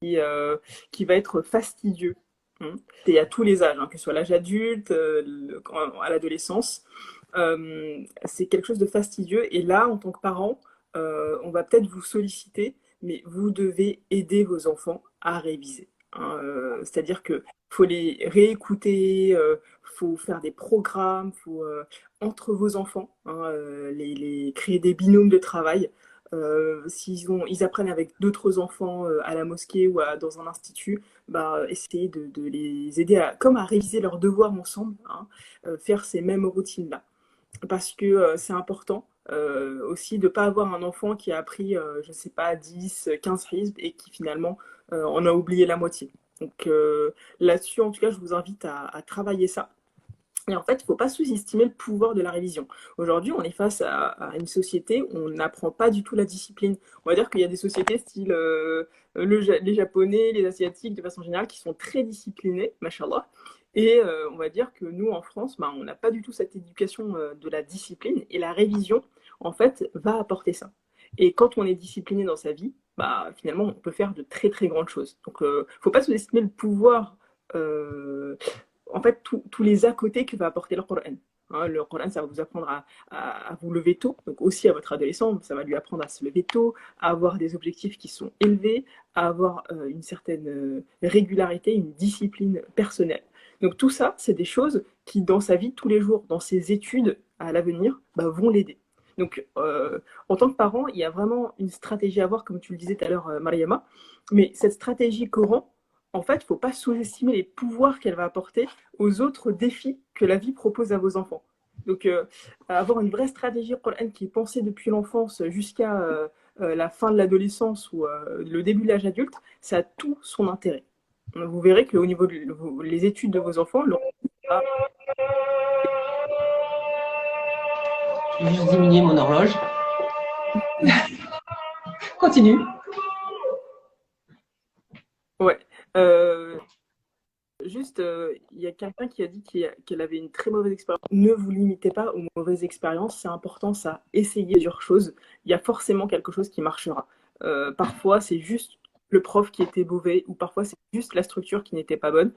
qui va être fastidieux. Hein. Et à tous les âges, hein, que ce soit l'âge adulte, à l'adolescence. C'est quelque chose de fastidieux. Et là, en tant que parent, on va peut-être vous solliciter, mais vous devez aider vos enfants à réviser. Hein. C'est-à-dire que faut les réécouter, faut faire des programmes, faut entre vos enfants, hein, créer des binômes de travail. Ils apprennent avec d'autres enfants à la mosquée ou dans un institut, bah, essayer de les aider comme à réviser leurs devoirs ensemble, hein, faire ces mêmes routines-là. Parce que c'est important aussi de ne pas avoir un enfant qui a appris, je ne sais pas, 10, 15 hizb et qui finalement en a oublié la moitié. Donc là-dessus, en tout cas, je vous invite à travailler ça. Et en fait, il ne faut pas sous-estimer le pouvoir de la révision. Aujourd'hui, on est face à une société où on n'apprend pas du tout la discipline. On va dire qu'il y a des sociétés style les Japonais, les Asiatiques, de façon générale, qui sont très disciplinés, machallah. Et on va dire que nous, en France, bah, on n'a pas du tout cette éducation de la discipline. Et la révision, en fait, va apporter ça. Et quand on est discipliné dans sa vie, bah, finalement, on peut faire de très, très grandes choses. Donc, il ne faut pas sous-estimer le pouvoir... en fait, tous les à côté que va apporter le Coran. Hein, le Coran, ça va vous apprendre à vous lever tôt, donc aussi à votre adolescent, ça va lui apprendre à se lever tôt, à avoir des objectifs qui sont élevés, à avoir une certaine régularité, une discipline personnelle. Donc tout ça, c'est des choses qui, dans sa vie de tous les jours, dans ses études à l'avenir, bah, vont l'aider. Donc, en tant que parent, il y a vraiment une stratégie à avoir, comme tu le disais tout à l'heure, Mariama. Mais cette stratégie Coran, en fait, il ne faut pas sous-estimer les pouvoirs qu'elle va apporter aux autres défis que la vie propose à vos enfants. Donc, avoir une vraie stratégie Coran qui est pensée depuis l'enfance jusqu'à la fin de l'adolescence ou le début de l'âge adulte, ça a tout son intérêt. Vous verrez qu'au niveau des études de vos enfants, Je vais juste diminuer mon horloge. Continue. ouais. Juste, il y a quelqu'un qui a dit qu'elle avait une très mauvaise expérience. Ne vous limitez pas aux mauvaises expériences, c'est important ça. Essayez plusieurs choses. Il y a forcément quelque chose qui marchera. Parfois, c'est juste le prof qui était mauvais, ou parfois c'est juste la structure qui n'était pas bonne.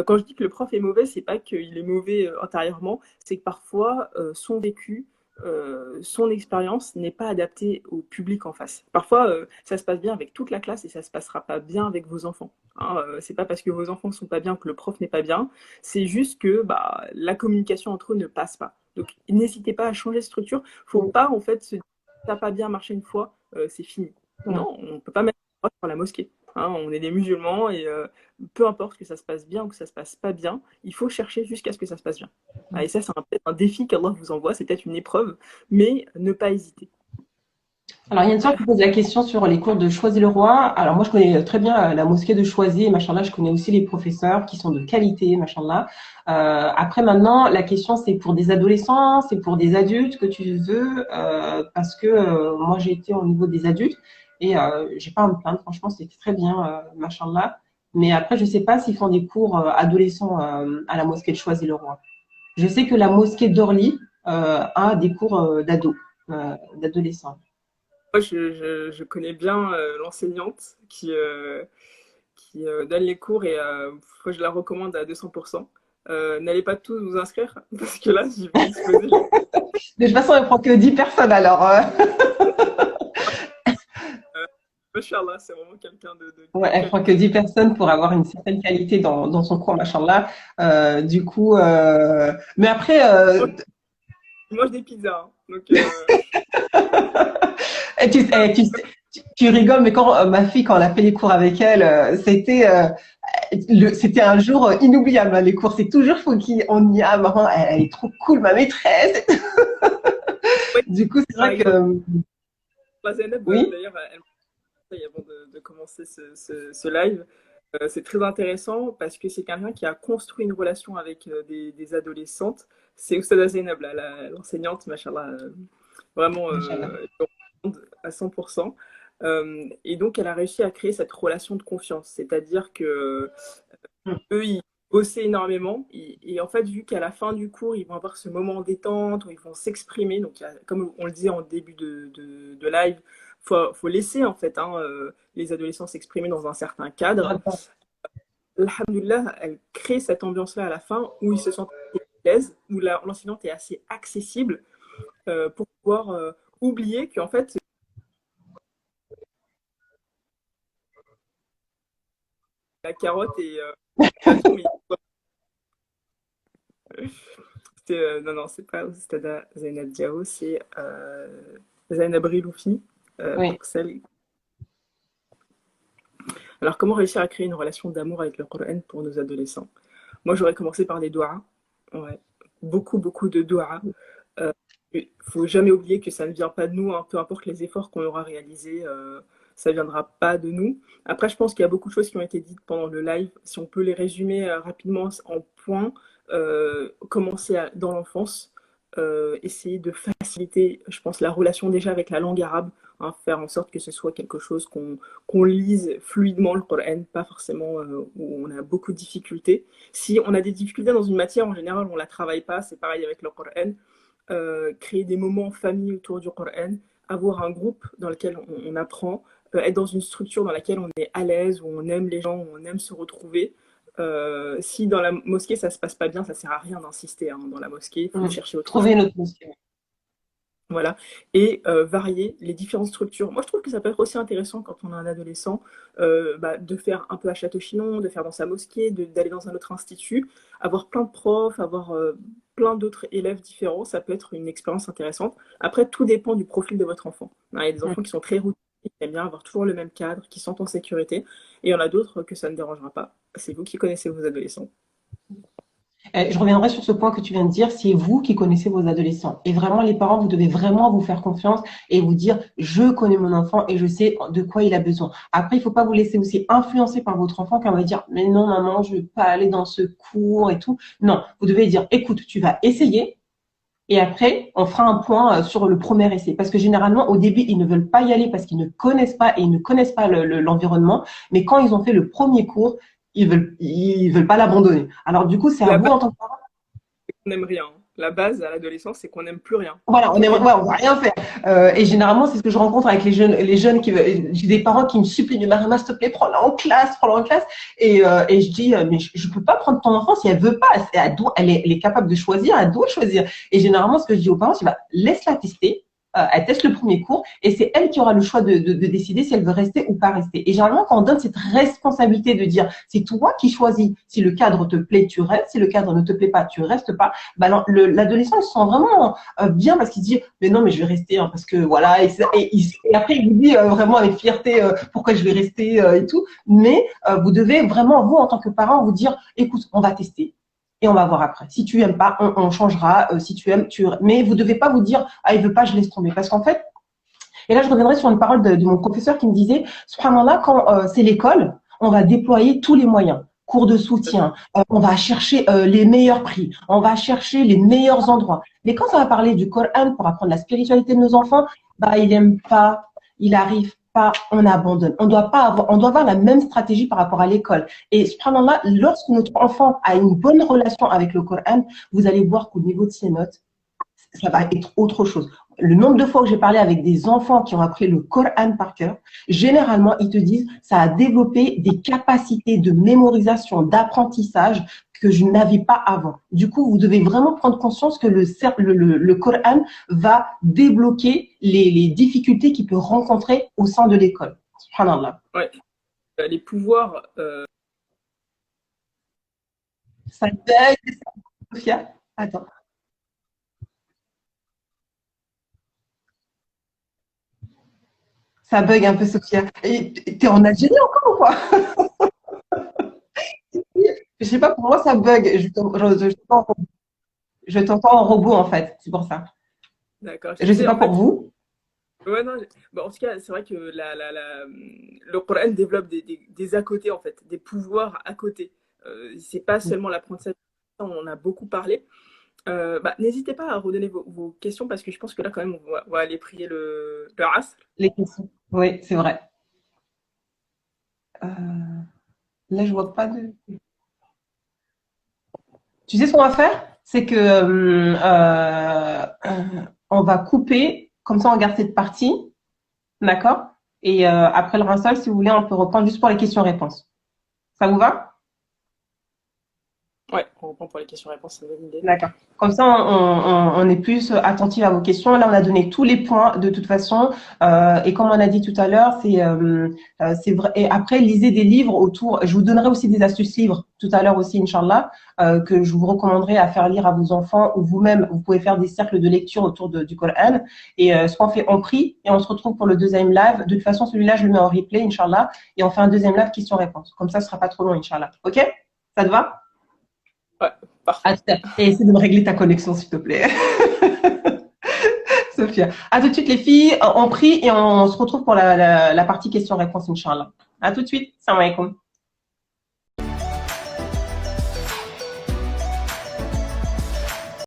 Quand je dis que le prof est mauvais, c'est pas qu'il est mauvais intérieurement, c'est que parfois son vécu, son expérience n'est pas adaptée au public en face. Parfois, ça se passe bien avec toute la classe et ça se passera pas bien avec vos enfants. Hein, c'est pas parce que vos enfants sont pas bien que le prof n'est pas bien. C'est juste que bah, la communication entre eux ne passe pas. Donc, n'hésitez pas à changer de structure. Faut pas en fait se dire ça n'a pas bien marché une fois, c'est fini. Non, on peut pas mettre la croix sur la mosquée. Hein, on est des musulmans et peu importe que ça se passe bien ou que ça se passe pas bien, il faut chercher jusqu'à ce que ça se passe bien. Ah, et ça, c'est peut-être un défi qu'Allah vous envoie, c'est peut-être une épreuve, mais ne pas hésiter. Alors, il y a une soeur qui pose la question sur les cours de Choisy-le-Roi. Alors, moi, je connais très bien la mosquée de Choisy, machallah. Je connais aussi les professeurs qui sont de qualité, machallah. Après, maintenant, la question, c'est pour des adolescents, c'est pour des adultes que tu veux, parce que moi, j'ai été au niveau des adultes et j'ai pas à me plaindre. Franchement, c'était très bien, machallah. Mais après, je sais pas s'ils font des cours adolescents à la mosquée de Choisy-le-Roi. Je sais que la mosquée d'Orly a des cours d'adolescents. Moi, je connais bien l'enseignante qui donne les cours et je la recommande à 200%. N'allez pas tous vous inscrire parce que là, je vais exploser. De toute façon, elle prend que 10 personnes alors. Machallah, c'est vraiment quelqu'un de Ouais, elle prend que qualité. 10 personnes pour avoir une certaine qualité dans son cours, machallah. Du coup, mais après, Je mange des pizzas. Hein. Donc, et tu rigoles, mais quand ma fille, quand elle a fait les cours avec elle, c'était un jour inoubliable, hein, les cours. C'est toujours faut qu'on y a. Maman, elle est trop cool, ma maîtresse. ouais, Du coup, c'est par vrai exemple, que Zainab, oui. d'ailleurs, elle m'a dit avant de commencer ce live, c'est très intéressant parce que c'est quelqu'un qui a construit une relation avec des adolescentes. C'est Oustada Zainab, l'enseignante, machallah, vraiment Machallah. à 100%. Et donc, elle a réussi à créer cette relation de confiance. C'est-à-dire que eux, ils bossaient énormément. Et en fait, vu qu'à la fin du cours, ils vont avoir ce moment détente où ils vont s'exprimer. Donc, comme on le disait en début de live, faut laisser en fait les adolescents s'exprimer dans un certain cadre. Alhamdulillah, elle crée cette ambiance-là à la fin où ils se sentent à l'aise, où l'enseignante est assez accessible pour pouvoir oublier qu'en fait, la carotte et le bâton, mais non, non, c'est pas Oustada Zainab Diao, c'est Zainab Riloufi, Oui. pour celle. Alors, comment réussir à créer une relation d'amour avec le Coran pour nos adolescents? Moi, j'aurais commencé par des doigts. Ouais. Beaucoup, beaucoup de doigts. Il faut jamais oublier que ça ne vient pas de nous, hein. Peu importe les efforts qu'on aura réalisés, ça ne viendra pas de nous. Après, je pense qu'il y a beaucoup de choses qui ont été dites pendant le live. Si on peut les résumer rapidement en points, commencer dans l'enfance, essayer de faciliter, je pense, la relation déjà avec la langue arabe, hein, faire en sorte que ce soit quelque chose qu'on lise fluidement le Coran, pas forcément où on a beaucoup de difficultés. Si on a des difficultés dans une matière, en général, on ne la travaille pas, c'est pareil avec le Coran. Créer des moments en famille autour du Coran, avoir un groupe dans lequel on apprend, être dans une structure dans laquelle on est à l'aise, où on aime les gens, où on aime se retrouver. Si dans la mosquée ça se passe pas bien, ça sert à rien d'insister hein, dans la mosquée, il faut chercher autre chose. Trouver une autre mosquée. Voilà, et varier les différentes structures. Moi, je trouve que ça peut être aussi intéressant quand on a un adolescent de faire un peu à Château-Chinon, de faire dans sa mosquée, d'aller dans un autre institut, avoir plein de profs, avoir plein d'autres élèves différents, ça peut être une expérience intéressante. Après, tout dépend du profil de votre enfant. Hein, il y a des enfants qui sont très routiniers, qui aiment bien avoir toujours le même cadre, qui sont en sécurité, et il y en a d'autres que ça ne dérangera pas. C'est vous qui connaissez vos adolescents. Je reviendrai sur ce point que tu viens de dire, c'est vous qui connaissez vos adolescents. Et vraiment, les parents, vous devez vraiment vous faire confiance et vous dire, je connais mon enfant et je sais de quoi il a besoin. Après, il ne faut pas vous laisser aussi influencer par votre enfant quand on va dire, mais non, maman, je ne veux pas aller dans ce cours et tout. Non, vous devez dire, écoute, tu vas essayer. Et après, on fera un point sur le premier essai. Parce que généralement, au début, ils ne veulent pas y aller parce qu'ils ne connaissent pas et ils ne connaissent pas l'environnement. Mais quand ils ont fait le premier cours, ils veulent pas l'abandonner. Alors du coup, c'est à vous en tant que parent. On n'aime rien. La base à l'adolescence, c'est qu'on n'aime plus rien. Voilà, on va rien faire. Et généralement, c'est ce que je rencontre avec les jeunes qui j'ai des parents qui me supplient, mais Marima, s'il te plaît, prends-la en classe, prends-la en classe. Et je dis, mais je peux pas prendre ton enfant si elle veut pas. Elle est capable de choisir, elle doit choisir. Et généralement, ce que je dis aux parents, c'est laisse-la tester. Elle teste le premier cours et c'est elle qui aura le choix de décider si elle veut rester ou pas rester. Et généralement, quand on donne cette responsabilité de dire, c'est toi qui choisis. Si le cadre te plaît, tu restes. Si le cadre ne te plaît pas, tu restes pas. L'adolescent, il se sent vraiment bien parce qu'il se dit, mais non, mais je vais rester hein, parce que voilà. Et après, il vous dit vraiment avec fierté pourquoi je vais rester et tout. Mais vous devez vraiment, vous, en tant que parent, vous dire, écoute, on va tester. Et on va voir après. Si tu aimes pas, on changera. Si tu aimes, mais vous devez pas vous dire, ah, il veut pas, je laisse tomber. Parce qu'en fait, et là, je reviendrai sur une parole de mon professeur qui me disait, subhanallah, quand c'est l'école, on va déployer tous les moyens. Cours de soutien, on va chercher les meilleurs prix, on va chercher les meilleurs endroits. Mais quand ça va parler du Coran pour apprendre la spiritualité de nos enfants, il aime pas, il arrive pas, on abandonne. On doit avoir la même stratégie par rapport à l'école. Et subhanallah, lorsque notre enfant a une bonne relation avec le Coran, vous allez voir qu'au niveau de ses notes, ça va être autre chose. Le nombre de fois que j'ai parlé avec des enfants qui ont appris le Coran par cœur, généralement, ils te disent, ça a développé des capacités de mémorisation, d'apprentissage que je n'avais pas avant. Du coup, vous devez vraiment prendre conscience que le Coran va débloquer les difficultés qu'il peut rencontrer au sein de l'école. Subhanallah. Ouais. Les pouvoirs... Ça bug, Sophia. Attends. Ça bug un peu, Sophia. T'es en Algérie encore ou quoi? Je sais pas, pour moi, ça bug. Je t'entends en robot, en fait. C'est pour ça. D'accord. Je sais pas pour vous. Ouais, non, en tout cas, c'est vrai que le Coran développe des à côté, en fait, des pouvoirs à côté. C'est pas seulement l'apprentissage, on en a beaucoup parlé. N'hésitez pas à redonner vos questions parce que je pense que là, quand même, on va aller prier le Asr. Les questions. Oui, c'est vrai. Là, je vois pas de. Tu sais ce qu'on va faire? C'est que on va couper, comme ça on garde cette partie, d'accord? Et après le rinçage, si vous voulez, on peut reprendre juste pour les questions-réponses. Ça vous va? Ouais, on reprend pour les questions-réponses, c'est une bonne idée. D'accord. Comme ça, on est plus attentif à vos questions. Là, on a donné tous les points de toute façon. Et comme on a dit tout à l'heure, c'est vrai. Et après, lisez des livres autour. Je vous donnerai aussi des astuces livres tout à l'heure aussi, Inch'Allah, que je vous recommanderai à faire lire à vos enfants ou vous-même. Vous pouvez faire des cercles de lecture autour du Coran. Et ce qu'on fait, on prie et on se retrouve pour le deuxième live. De toute façon, celui-là, je le mets en replay, Inch'Allah. Et on fait un deuxième live questions-réponses. Comme ça, ce sera pas trop long, Inch'Allah. OK? Ça te va? Ouais, parfait. Et essaie de me régler ta connexion, s'il te plaît. Sophia. À tout de suite, les filles. On prie et on se retrouve pour la partie questions-réponses, Inch'Allah. À tout de suite. Salam alaikum.